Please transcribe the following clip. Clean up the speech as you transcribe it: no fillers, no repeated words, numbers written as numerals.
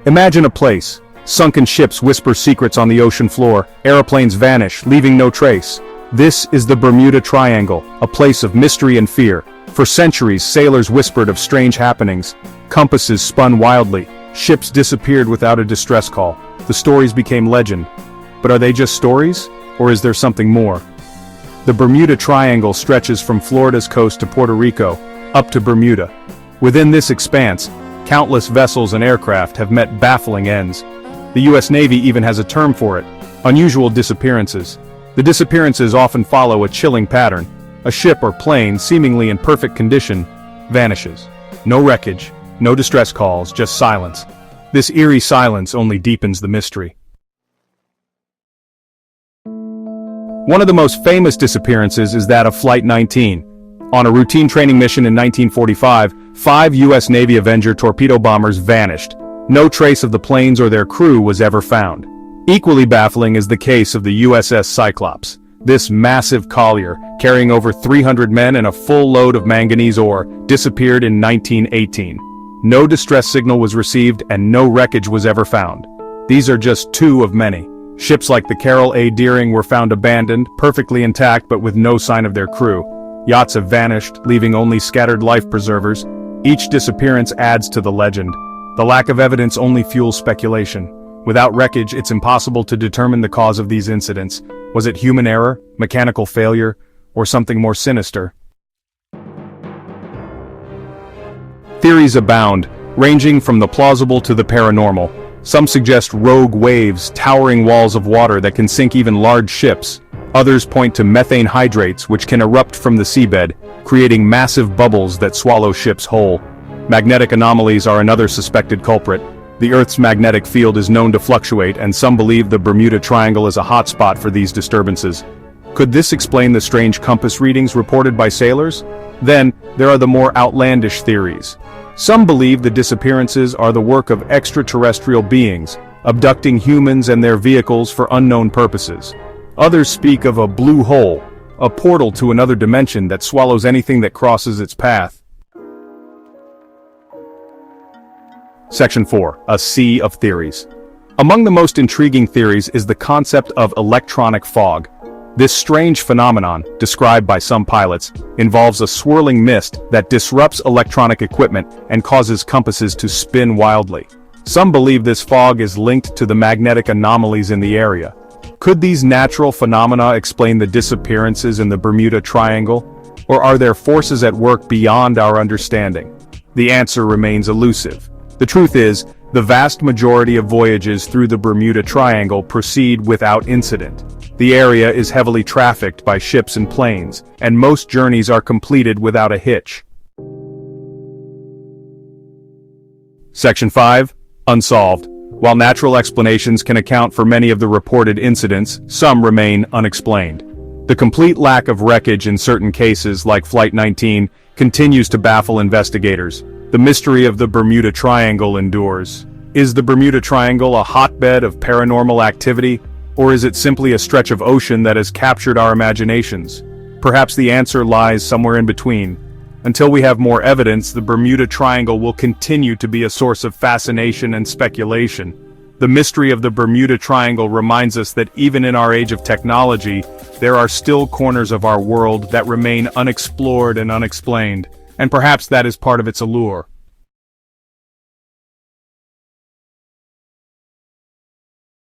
Imagine a place. Sunken ships whisper secrets on the ocean floor, aeroplanes vanish, leaving no trace. This is the Bermuda Triangle, a place of mystery and fear. For centuries, sailors whispered of strange happenings. Compasses spun wildly. Ships disappeared without a distress call. The stories became legend. But are they just stories? Or is there something more? The Bermuda Triangle stretches from Florida's coast to Puerto Rico, up to Bermuda. Within this expanse, countless vessels and aircraft have met baffling ends. The U.S. Navy even has a term for it: unusual disappearances. The disappearances often follow a chilling pattern. A ship or plane, seemingly in perfect condition, vanishes. No wreckage, no distress calls, just silence. This eerie silence only deepens the mystery. One of the most famous disappearances is that of Flight 19. On a routine training mission in 1945, 5 U.S. Navy Avenger torpedo bombers vanished. No trace of the planes or their crew was ever found. Equally baffling is the case of the USS Cyclops. This massive collier, carrying over 300 men and a full load of manganese ore, disappeared in 1918. No distress signal was received and no wreckage was ever found. These are just 2 of many. Ships like the Carroll A. Deering were found abandoned, perfectly intact but with no sign of their crew. Yachts have vanished, leaving only scattered life preservers. Each disappearance adds to the legend. The lack of evidence only fuels speculation. Without wreckage, it's impossible to determine the cause of these incidents. Was it human error, mechanical failure, or something more sinister? Theories abound, ranging from the plausible to the paranormal. Some suggest rogue waves, towering walls of water that can sink even large ships. Others point to methane hydrates which can erupt from the seabed, creating massive bubbles that swallow ships whole. Magnetic anomalies are another suspected culprit. The Earth's magnetic field is known to fluctuate, and some believe the Bermuda Triangle is a hotspot for these disturbances. Could this explain the strange compass readings reported by sailors? Then, there are the more outlandish theories. Some believe the disappearances are the work of extraterrestrial beings, abducting humans and their vehicles for unknown purposes. Others speak of a blue hole, a portal to another dimension that swallows anything that crosses its path. Section 4. A Sea of Theories. Among the most intriguing theories is the concept of electronic fog. This strange phenomenon, described by some pilots, involves a swirling mist that disrupts electronic equipment and causes compasses to spin wildly. Some believe this fog is linked to the magnetic anomalies in the area. Could these natural phenomena explain the disappearances in the Bermuda Triangle, or are there forces at work beyond our understanding? The answer remains elusive. The truth is, the vast majority of voyages through the Bermuda Triangle proceed without incident. The area is heavily trafficked by ships and planes, and most journeys are completed without a hitch. Section 5. Unsolved. While natural explanations can account for many of the reported incidents, some remain unexplained. The complete lack of wreckage in certain cases, like Flight 19, continues to baffle investigators. The mystery of the Bermuda Triangle endures. Is the Bermuda Triangle a hotbed of paranormal activity, or is it simply a stretch of ocean that has captured our imaginations? Perhaps the answer lies somewhere in between. Until we have more evidence, the Bermuda Triangle will continue to be a source of fascination and speculation. The mystery of the Bermuda Triangle reminds us that even in our age of technology, there are still corners of our world that remain unexplored and unexplained, and perhaps that is part of its allure.